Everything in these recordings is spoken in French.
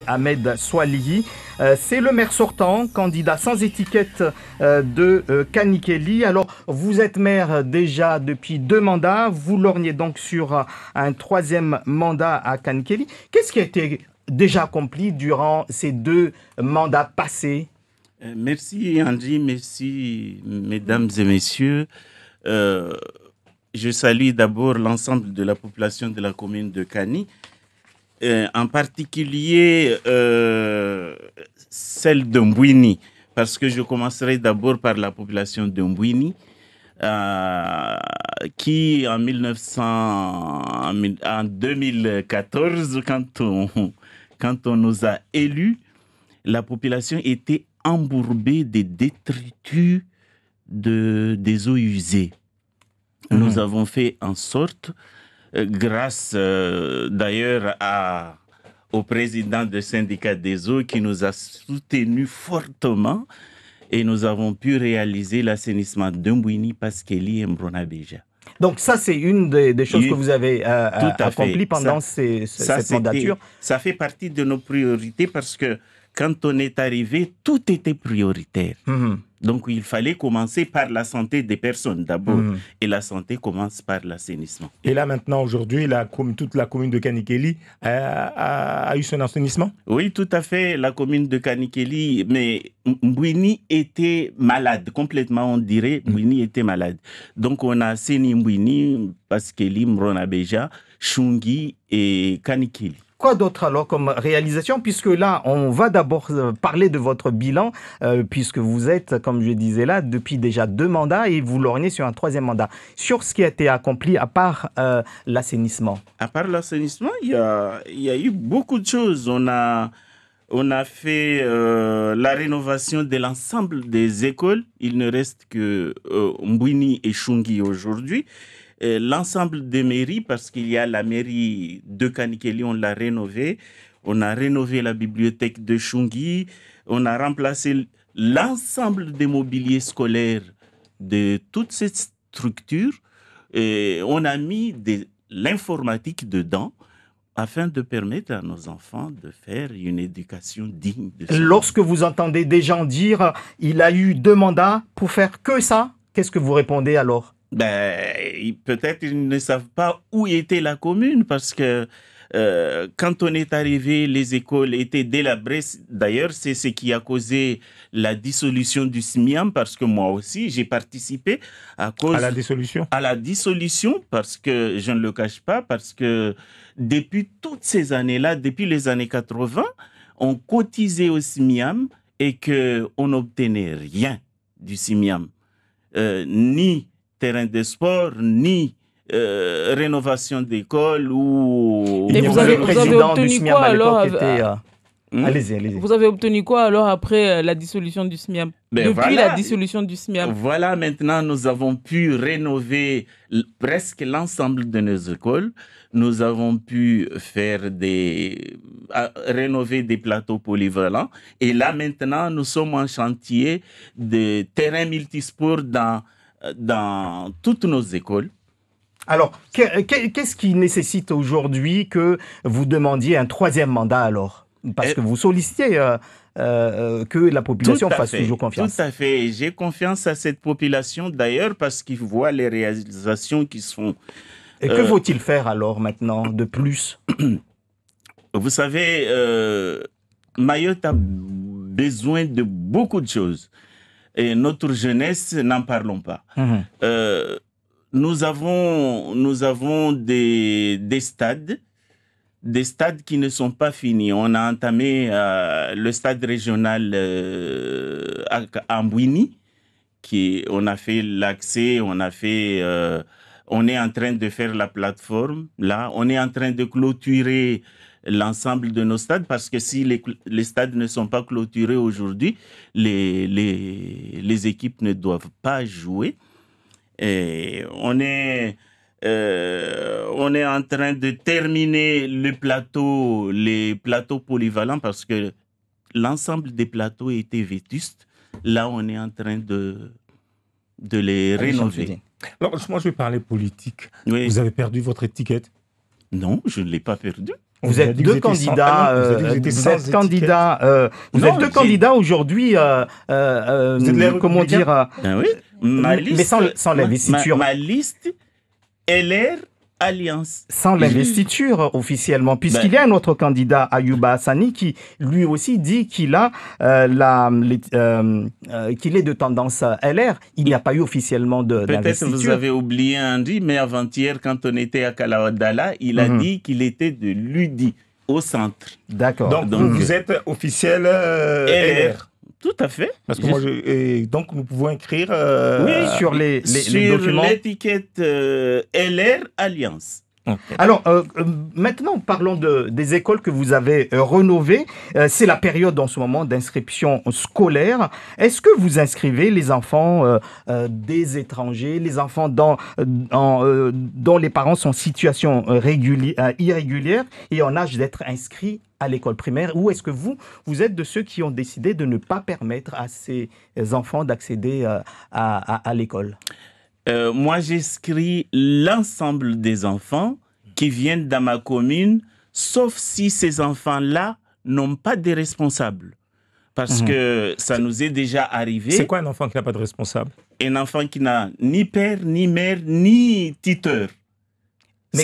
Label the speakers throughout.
Speaker 1: Ahmed Swalihi. C'est le maire sortant, candidat sans étiquette de Kanikeli. Alors, vous êtes maire déjà depuis 2 mandats. Vous lorgnez donc sur un 3e mandat à Kanikeli. Qu'est-ce qui a été déjà accompli durant ces 2 mandats passés?
Speaker 2: Merci Andy, merci mesdames et messieurs. Je salue d'abord l'ensemble de la population de la commune de Kani, en particulier celle de Mbouini, parce que je commencerai d'abord par la population de Mbouini, qui en 2014, quand on nous a élus, la population était embourbée des détritus des eaux usées. Nous avons fait en sorte, grâce d'ailleurs au président du syndicat des eaux qui nous a soutenus fortement, et nous avons pu réaliser l'assainissement de Mbouini, Paskeli et Mbronabeja.
Speaker 1: Donc ça, c'est une des choses que vous avez accomplies pendant cette mandature.
Speaker 2: Ça fait partie de nos priorités parce que quand on est arrivé, tout était prioritaire. Donc, il fallait commencer par la santé des personnes d'abord. Et la santé commence par l'assainissement.
Speaker 3: Et là, maintenant, aujourd'hui, toute la commune de Kanikeli a eu son assainissement?
Speaker 2: Oui, tout à fait. La commune de Kanikeli, mais Mbouini était malade, complètement, on dirait. Mbouini était malade. Donc, on a assaini Mbouini, Paskeli, Mbronabeja, Chungi et Kanikeli.
Speaker 1: Quoi d'autre alors comme réalisation? Puisque là, on va d'abord parler de votre bilan, puisque vous êtes, comme je disais là, depuis déjà 2 mandats et vous lorgnez sur un 3e mandat. Sur ce qui a été accompli, à part l'assainissement.
Speaker 2: À part l'assainissement, il y a eu beaucoup de choses. On a fait la rénovation de l'ensemble des écoles. Il ne reste que Mbouini et Chungi aujourd'hui. L'ensemble des mairies, parce qu'il y a la mairie de Kanikeli, on l'a rénovée. On a rénové la bibliothèque de Chungi. On a remplacé l'ensemble des mobiliers scolaires de toutes ces structures. Et on a mis l'informatique dedans afin de permettre à nos enfants de faire une éducation digne de ça.
Speaker 1: Lorsque vous entendez des gens dire « il a eu 2 mandats pour faire que ça », qu'est-ce que vous répondez alors?
Speaker 2: Peut-être ils ne savent pas où était la commune parce que quand on est arrivé, les écoles étaient délabrées. D'ailleurs, c'est ce qui a causé la dissolution du SMIAM parce que moi aussi, j'ai participé à
Speaker 3: la dissolution.
Speaker 2: À la dissolution parce que, je ne le cache pas, parce que depuis toutes ces années-là, depuis les années 80, on cotisait au SMIAM et qu'on n'obtenait rien du SMIAM. Ni terrain de sport, ni rénovation d'école ou...
Speaker 4: Et vous avez obtenu quoi alors
Speaker 1: Allez-y.
Speaker 4: Vous avez obtenu quoi alors après la dissolution du SMIAM? La dissolution du SMIAM.
Speaker 2: Voilà, maintenant nous avons pu rénover presque l'ensemble de nos écoles. Nous avons pu rénover des plateaux polyvalents. Et là maintenant, nous sommes en chantier de terrains multisports dans toutes nos écoles.
Speaker 1: Alors, qu'est-ce qui nécessite aujourd'hui que vous demandiez un 3e mandat alors? Parce que vous sollicitez que la population fasse toujours confiance.
Speaker 2: Tout à fait. J'ai confiance à cette population d'ailleurs parce qu'ils voient les réalisations qui sont...
Speaker 1: Et que faut-il faire alors maintenant de plus?
Speaker 2: Vous savez, Mayotte a besoin de beaucoup de choses. Et notre jeunesse, n'en parlons pas. Nous avons des stades qui ne sont pas finis. On a entamé le stade régional à Mbouini, on a fait l'accès, on est en train de faire la plateforme. Là, on est en train de clôturer l'ensemble de nos stades parce que si les stades ne sont pas clôturés aujourd'hui, les équipes ne doivent pas jouer. Et on est en train de terminer les plateaux polyvalents parce que l'ensemble des plateaux étaient vétustes. Là, on est en train de les rénover.
Speaker 3: Alors, moi, je vais parler politique.
Speaker 2: Oui.
Speaker 3: Vous avez perdu votre étiquette?
Speaker 2: Non, je ne l'ai pas perdu.
Speaker 1: Vous êtes deux candidats. Vous êtes deux candidats aujourd'hui. Comment dire
Speaker 2: oui.
Speaker 1: Mais sans l'investiture.
Speaker 2: Ma liste, LR Alliance.
Speaker 1: Sans l'investiture officiellement, puisqu'il y a un autre candidat, Ayouba Hassani, qui lui aussi dit qu'il a qu'il est de tendance LR. Il n'y a pas eu officiellement d'investiture.
Speaker 2: Peut-être vous avez oublié Andy, mais avant-hier, quand on était à Kalawadala, il a dit qu'il était de l'UDI au centre.
Speaker 1: D'accord.
Speaker 3: Donc vous êtes officiel LR.
Speaker 2: Tout à fait.
Speaker 3: Parce que donc nous pouvons écrire
Speaker 1: sur les documents.
Speaker 2: Sur l'étiquette LR Alliance.
Speaker 1: Okay. Alors, maintenant, parlons des écoles que vous avez rénovées. C'est la période en ce moment d'inscription scolaire. Est-ce que vous inscrivez les enfants des étrangers, les enfants dont les parents sont en situation irrégulière et en âge d'être inscrits à l'école primaire, ou est-ce que vous êtes de ceux qui ont décidé de ne pas permettre à ces enfants d'accéder à l'école?
Speaker 2: Moi, j'inscris l'ensemble des enfants qui viennent dans ma commune, sauf si ces enfants-là n'ont pas de responsables. Parce que ça nous est déjà arrivé.
Speaker 3: C'est quoi un enfant qui n'a pas de responsable?
Speaker 2: Un enfant qui n'a ni père, ni mère, ni tuteur.
Speaker 1: Mais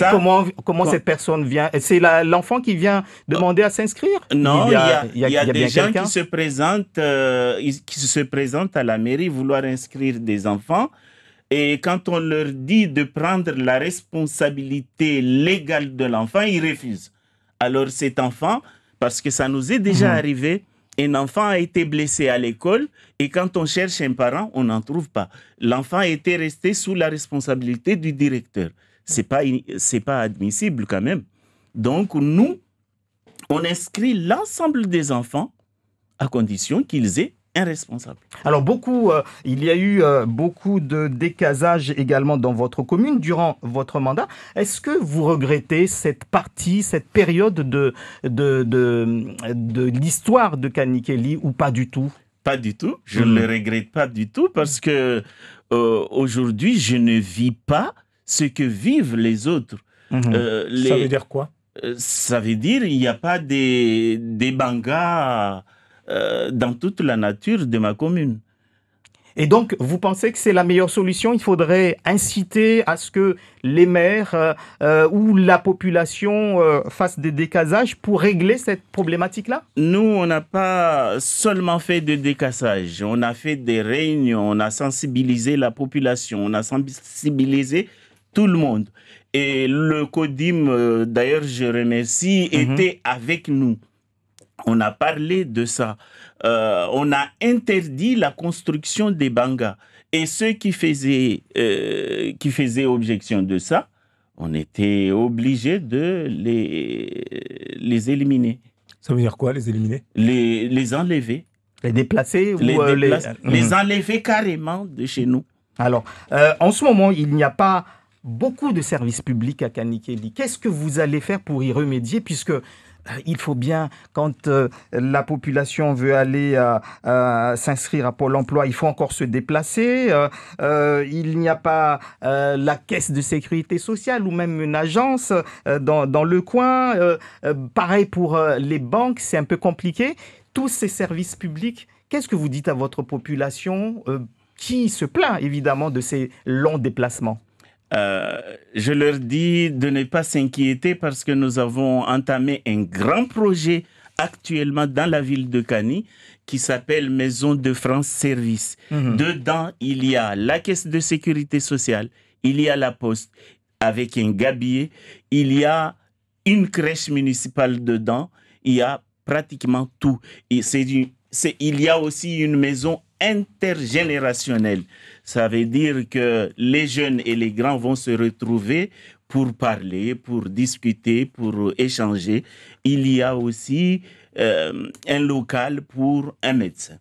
Speaker 1: comment cette personne vient? C'est l'enfant qui vient demander à s'inscrire?
Speaker 2: Non, il y a des gens qui se présentent à la mairie vouloir inscrire des enfants. Et quand on leur dit de prendre la responsabilité légale de l'enfant, ils refusent. Alors cet enfant, parce que ça nous est déjà arrivé, un enfant a été blessé à l'école et quand on cherche un parent, on n'en trouve pas. L'enfant était resté sous la responsabilité du directeur. C'est pas admissible quand même. Donc nous, on inscrit l'ensemble des enfants à condition qu'ils aient un responsable.
Speaker 1: Alors il y a eu beaucoup de décasage également dans votre commune durant votre mandat. Est-ce que vous regrettez cette période de l'histoire de Kanikéli ou pas du tout?
Speaker 2: Pas du tout. Je ne le regrette pas du tout parce que aujourd'hui, je ne vis pas ce que vivent les autres.
Speaker 3: Ça veut dire quoi?
Speaker 2: Ça veut dire qu'il n'y a pas des bangas dans toute la nature de ma commune.
Speaker 1: Et donc, vous pensez que c'est la meilleure solution? Il faudrait inciter à ce que les maires ou la population fassent des décasages pour régler cette problématique-là?
Speaker 2: Nous, on n'a pas seulement fait de décassage. On a fait des réunions, on a sensibilisé la population, on a sensibilisé tout le monde. Et le CODIM, d'ailleurs, je remercie, était avec nous. On a parlé de ça. On a interdit la construction des bangas. Et ceux qui faisaient objection de ça, on était obligé de les éliminer.
Speaker 3: Ça veut dire quoi, les éliminer?
Speaker 2: Les enlever.
Speaker 1: Les déplacer?
Speaker 2: Les enlever carrément de chez nous.
Speaker 1: Alors, en ce moment, il n'y a pas beaucoup de services publics à Kanikéli. Qu'est-ce que vous allez faire pour y remédier, puisque il faut bien, quand la population veut aller s'inscrire à Pôle emploi, il faut encore se déplacer. Il n'y a pas la caisse de sécurité sociale ou même une agence dans le coin. Pareil pour les banques, c'est un peu compliqué. Tous ces services publics, qu'est-ce que vous dites à votre population qui se plaint évidemment de ces longs déplacements?
Speaker 2: Je leur dis de ne pas s'inquiéter parce que nous avons entamé un grand projet actuellement dans la ville de Kani qui s'appelle Maison de France Service. Dedans, il y a la caisse de sécurité sociale, il y a la poste avec un gabier, il y a une crèche municipale dedans, il y a pratiquement tout. Et il y a aussi une maison intergénérationnelle. Ça veut dire que les jeunes et les grands vont se retrouver pour parler, pour discuter, pour échanger. Il y a aussi un local pour un médecin.